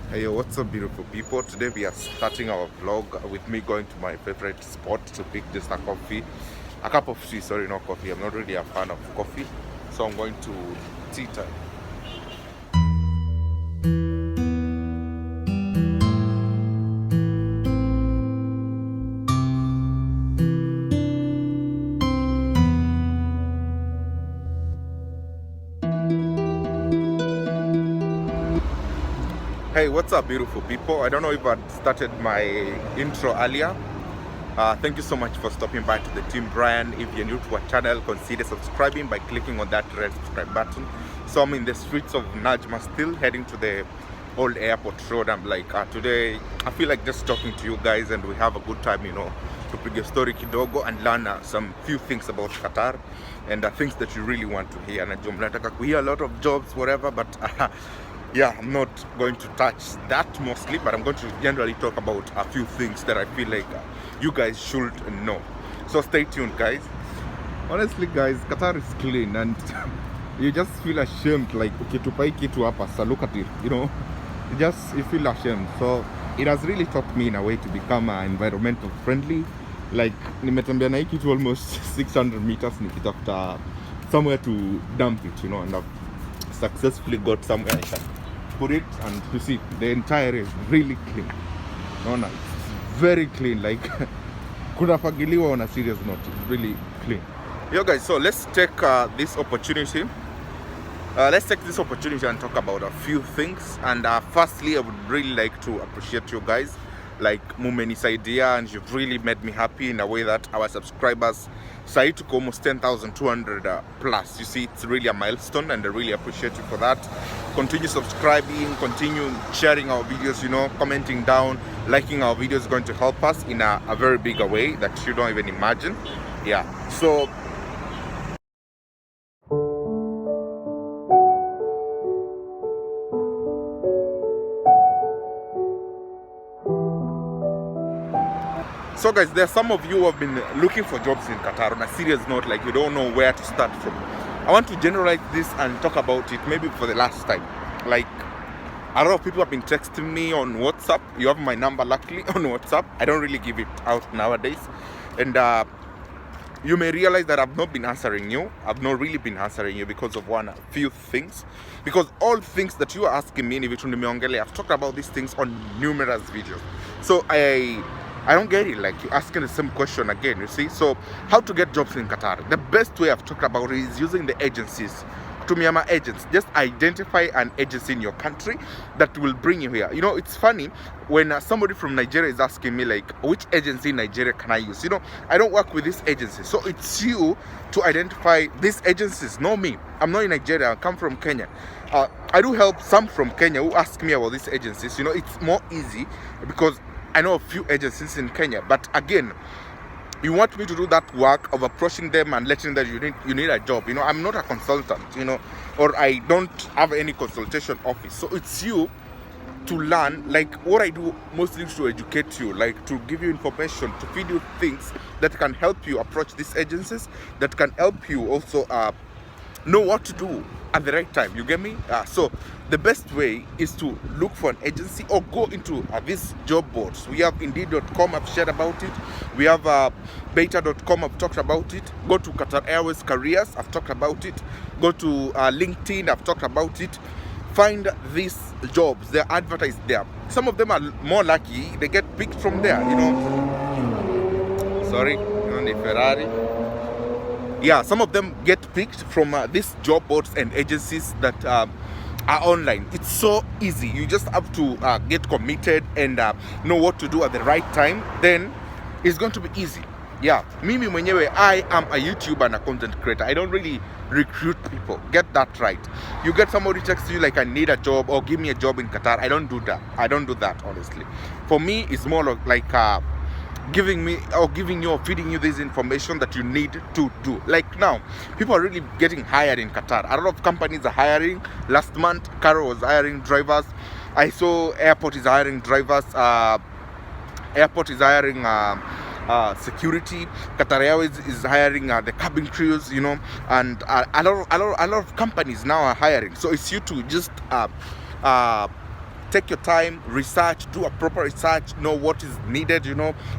Hey, what's up, beautiful people? Today we are starting our vlog with me going to my favorite spot to pick just a cup of tea. Sorry, not coffee. I'm not really a fan of coffee, so I'm going to tea time. Hey, what's up, beautiful people? I don't know if I started my intro earlier. Thank you so much for stopping by to the team, Brian. If you're new to our channel, consider subscribing by clicking on that red subscribe button. So I'm in the streets of Najma still, heading to the old airport road. I'm like, today I feel like just talking to you guys, and we have a good time, to pick a story kidogo and learn some few things about Qatar and things that you really want to hear. Najua mnataka kuhear a lot of jobs, whatever, but yeah, I'm not going to touch that mostly, but I'm going to generally talk about a few things that I feel like you guys should know. So stay tuned, guys. Honestly, guys, Qatar is clean, and you just feel ashamed, like, okay, to buy kitu hapa, so look at it, you feel ashamed. So it has really taught me in a way to become environmental friendly. Like, nimetembea na hii kitu almost 600 meters nikitafuta somewhere to dump it, and I've successfully got somewhere I can put it, and you see the entire area is really clean. No, it's very clean, like kunafagiliwa on a serious note. It's really clean. Yo guys, so let's take this opportunity. Let's take this opportunity and talk about a few things. And firstly, I would really like to appreciate you guys. Like, mumenisaidia, and you've really made me happy in a way that our subscribers say to almost 10,200 plus. You see, it's really a milestone, and I really appreciate you for that. Continue subscribing, continue sharing our videos, commenting down, liking our videos is going to help us in a very big way that you don't even imagine. Yeah, so So guys, there are some of you who have been looking for jobs in Qatar on a serious note, like you don't know where to start from. I want to generalize this and talk about it maybe for the last time. Like, a lot of people have been texting me on WhatsApp. You have my number luckily on WhatsApp. I don't really give it out nowadays. And you may realize that I've not been answering you. I've not really been answering you because of few things. Because all things that you are asking me, I've talked about these things on numerous videos. So I don't get it, like you're asking the same question again, you see. So how to get jobs in Qatar? The best way I've talked about is using the agencies. Tumiama agents. Just identify an agency in your country that will bring you here. It's funny when somebody from Nigeria is asking me, like, which agency in Nigeria can I use? I don't work with this agency. So it's you to identify these agencies, not me. I'm not in Nigeria. I come from Kenya. I do help some from Kenya who ask me about these agencies. It's more easy because I know a few agencies in Kenya, but again, you want me to do that work of approaching them and letting them you need a job. I'm not a consultant, or I don't have any consultation office. So it's you to learn, like what I do mostly is to educate you, like to give you information, to feed you things that can help you approach these agencies, that can help you also know what to do at the right time. You get me? So the best way is to look for an agency or go into these job boards. We have Indeed.com, I've shared about it. We have Beta.com, I've talked about it. Go to Qatar Airways Careers, I've talked about it. Go to LinkedIn, I've talked about it. Find these jobs, they're advertised there. Some of them are more lucky, they get picked from there, Sorry, the Ferrari. Yeah, some of them get picked from these job boards and agencies that are online. It's so easy. You just have to get committed and know what to do at the right time. Then it's going to be easy. Yeah, mimi mwenyewe, I am a YouTuber and a content creator. I don't really recruit people. Get that right. You get somebody text you like, I need a job or give me a job in Qatar. I don't do that. I don't do that, honestly. For me, it's more like giving you or feeding you this information that you need to do. Like now, people are really getting hired in Qatar. A lot of companies are hiring. Last month, Caro was hiring drivers. I saw airport is hiring drivers. Airport is hiring security. Qatar Airways is hiring the cabin crews, and a lot of companies now are hiring. So it's you to just take your time, research, do a proper research, know what is needed,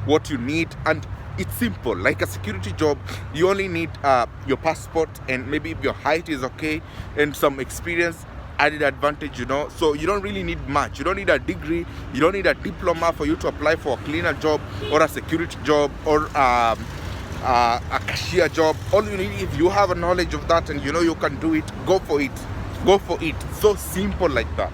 what you need. And it's simple. Like a security job, you only need your passport, and maybe if your height is okay, and some experience, added advantage, so you don't really need much. You don't need a degree, you don't need a diploma for you to apply for a cleaner job or a security job or a cashier job. All you need, if you have a knowledge of that and you can do it, go for it. So simple like that.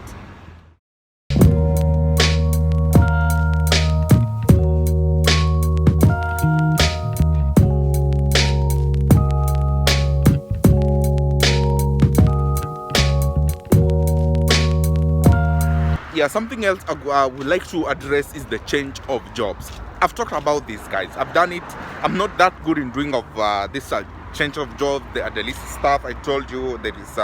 Yeah, something else I would like to address is the change of jobs. I've talked about this, guys. I've done it. I'm not that good in doing of this change of jobs, the ADLSA stuff. I told you there is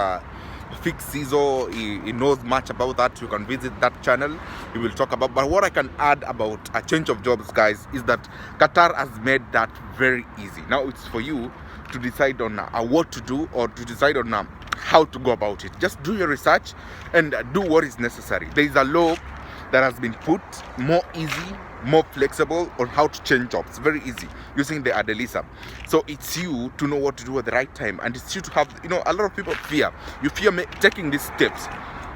Fix Cizo. He knows much about that. You can visit that channel. He will talk about. But what I can add about a change of jobs, guys, is that Qatar has made that very easy. Now it's for you to decide on what to do, or to decide on how to go about it. Just do your research and do what is necessary. There is a law that has been put more easy, more flexible on how to change jobs. Very easy using the ADLSA. So it's you to know what to do at the right time, and it's you to have, a lot of people fear. You fear taking these steps.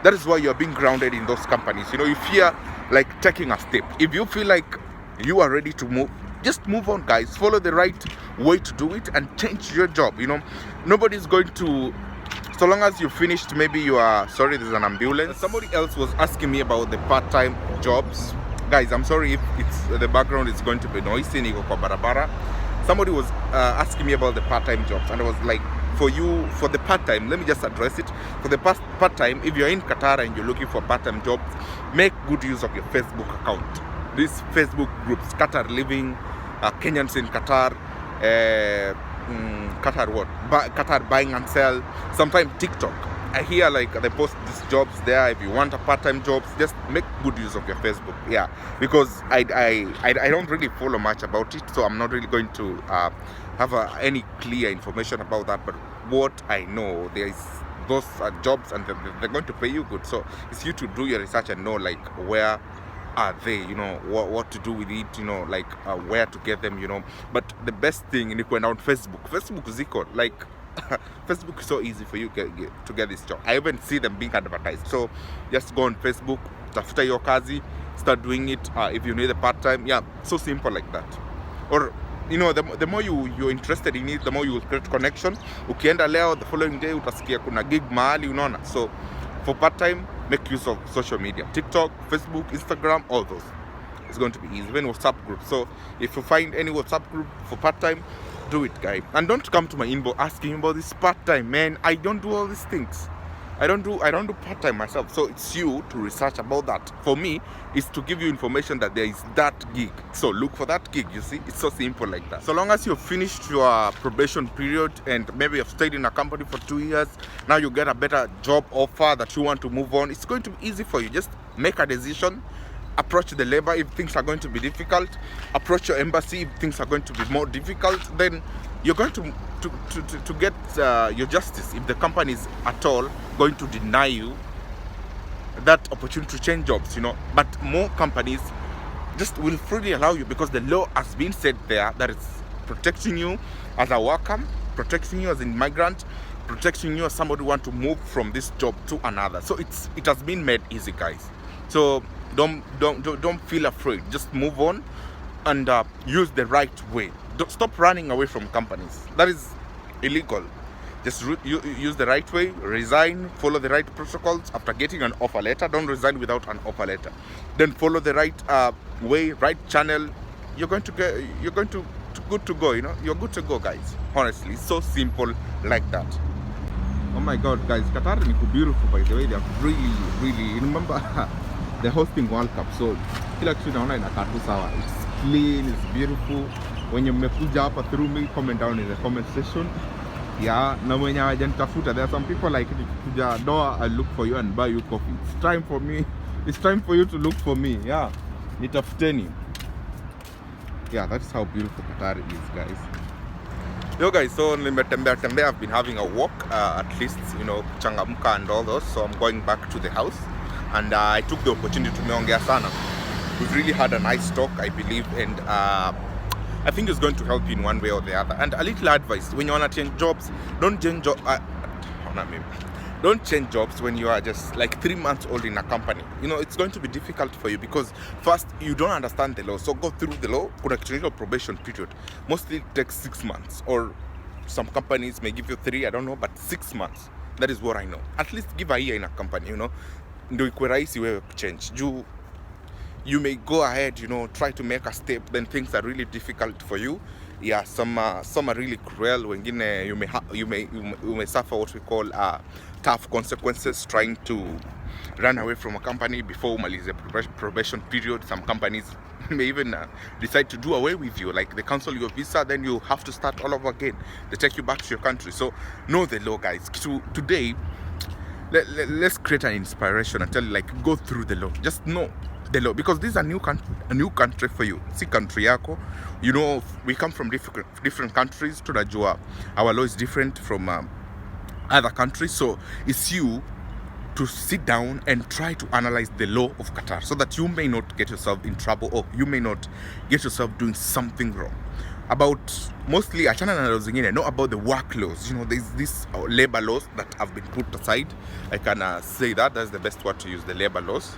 That is why you are being grounded in those companies. You fear like taking a step. If you feel like you are ready to move, just move on, guys. Follow the right way to do it and change your job. Nobody's going to, so long as you finished, maybe you are, sorry, there's an ambulance. Somebody else was asking me about the part-time jobs. Guys, I'm sorry if the background is going to be noisy. Niko kwa barabara. Somebody was asking me about the part-time jobs, and I was like, for the part-time, let me just address it. For the part-time, if you're in Qatar and you're looking for part-time jobs, make good use of your Facebook account. These Facebook groups, Qatar Living, Kenyans in Qatar, Qatar buying and sell, sometimes TikTok. I hear like they post these jobs there. If you want a part-time jobs, just make good use of your Facebook. Yeah, because I don't really follow much about it, so I'm not really going to have any clear information about that. But what I know, there is those jobs, and they're going to pay you good. So it's you to do your research and know like where are they, what to do with it, like where to get them, But the best thing is going on Facebook is equal, like Facebook is so easy for you to get this job. I even see them being advertised. So just go on Facebook, tafuta your kazi, start doing it. If you need a part-time, yeah, so simple like that. Or the more you're interested in it, the more you will create connection. Ukienda leo, the following day utasikia kuna gig mahali, unaona. So for part-time, make use of social media, TikTok, Facebook, Instagram, all those. It's going to be easy. Even WhatsApp group. So if you find any WhatsApp group for part-time, do it, guys. And don't come to my inbox asking about this part-time, man. I don't do all these things. I don't do part-time myself. So it's you to research about that. For me, it's to give you information that there is that gig. So look for that gig, you see. It's so simple like that. So long as you've finished your probation period and maybe you've stayed in a company for 2 years, now you get a better job offer that you want to move on, it's going to be easy for you. Just make a decision. Approach the labor if things are going to be difficult. Approach your embassy if things are going to be more difficult. Then you're going to get your justice if the company is at all going to deny you that opportunity to change jobs, But more companies just will freely allow you, because the law has been set there that it's protecting you as a worker, protecting you as an immigrant, protecting you as somebody who want to move from this job to another. So it has been made easy, guys. So don't feel afraid. Just move on and use the right way. Don't stop running away from companies. That is illegal. Just use the right way. Resign. Follow the right protocols. After getting an offer letter, don't resign without an offer letter. Then follow the right way, right channel. You're going to good to go. You're good to go, guys. Honestly, so simple like that. Oh my God, guys, Qatar is beautiful, by the way. They are really remember they're hosting World Cup, so kila kitu naona inakaa tu sawa. It's clean, it's beautiful. When you mmekuja hapa through me, comment down in the comment section. Yeah, na mwenye hajanitafuta, there are some people like kuja doa, I'll look for you and buy you coffee. It's time for me. It's time for you to look for me. Yeah, nitafuteni. Yeah, that's how beautiful Qatar is, guys. Yo guys, so nimetembea, I've been having a walk, at least, changamka and all those. So I'm going back to the house. and I took the opportunity to meongea sana. We've really had a nice talk, I believe, and I think it's going to help you in one way or the other. And a little advice: when you wanna change jobs, don't change don't change jobs when you are just like 3 months old in a company. You know, it's going to be difficult for you because first, you don't understand the law. So go through the law. Kuna kitu probation period. Mostly it takes 6 months, or some companies may give you 3, I don't know, but 6 months. That is what I know. At least give a year in a company, you know. Ndio ikuwe rahisi wewe change. You may go ahead, you know, try to make a step, then things are really difficult for you. Yeah, some are really cruel. Wengine you may suffer what we call tough consequences trying to run away from a company before umalize probation period. Some companies may even decide to do away with you, like they cancel your visa, then you have to start all over again. They take you back to your country. So know the law, guys. Today, let's create an inspiration and tell you, like, go through the law. Just know the law, because this is a new country for you. See country yako, you know, we come from different countries. Tunajua our law is different from other countries, so it's you to sit down and try to analyze the law of Qatar, so that you may not get yourself in trouble, or you may not get yourself doing something wrong. About mostly achana na laws zingine, know about the work laws. You know, there's these labor laws that have been put aside. I can say that's the best word to use, the labor laws.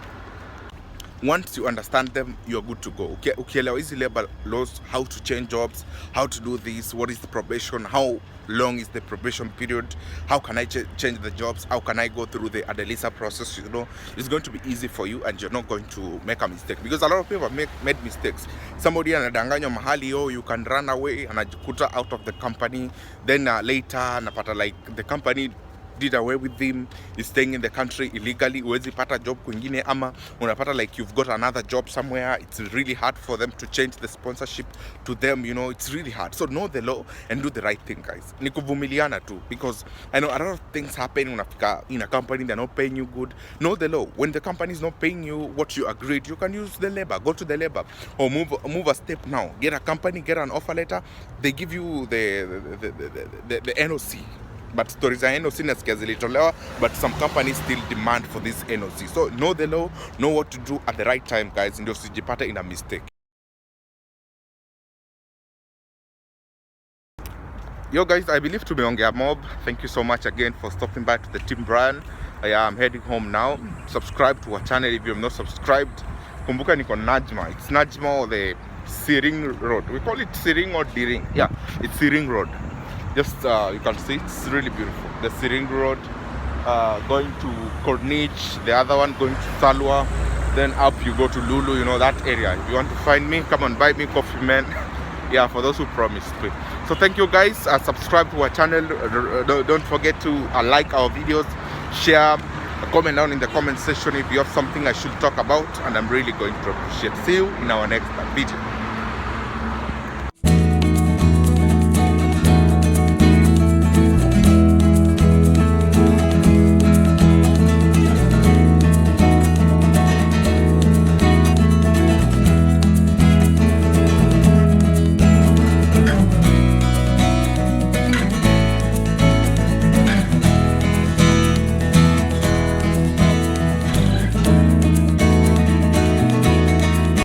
Once you understand them, you're good to go. Ukielewa hizi labor laws, how to change jobs, how to do this, what is the probation, how long is the probation period, how can I change the jobs, how can I go through the ADLSA process, you know, it's going to be easy for you, and you're not going to make a mistake, because a lot of people have made mistakes. Somebody anadanganywa mahali, oh, you can run away, anajikuta out of the company, then later anapata like the company did away with him, he's staying in the country illegally. Uwezi pata job kwingine, ama unapata like you've got another job somewhere. It's really hard for them to change the sponsorship to them, you know, it's really hard. So know the law and do the right thing, guys. Ni kuvumiliana too, because I know a lot of things happen unafika in a company, they're not paying you good. Know the law. When the company is not paying you what you agreed, you can use the labor, go to the labor, or move a step now. Get a company, get an offer letter, they give you the NOC. But stories are NOC nasikia zilitolewa, but some companies still demand for this NOC. So know the law, know what to do at the right time, guys, ndio usijipate in a mistake. Yo guys, I believe tumeongea mob. Thank you so much again for stopping by to the Team Brian. I am heading home now. Subscribe to our channel if you have not subscribed. Kumbuka niko Najma. It's Najma or the Siring Road. We call it Siring or Diring. Yeah, it's Siring Road. Just you can see it's really beautiful. The Siring Road, going to Corniche, the other one going to Salwa, then up you go to Lulu, you know, that area. If you want to find me, come and buy me coffee, man. Yeah, for those who promised me. So thank you guys. Subscribe to our channel. Don't forget to like our videos, share, comment down in the comment section if you have something I should talk about, and I'm really going to appreciate. See you in our next video.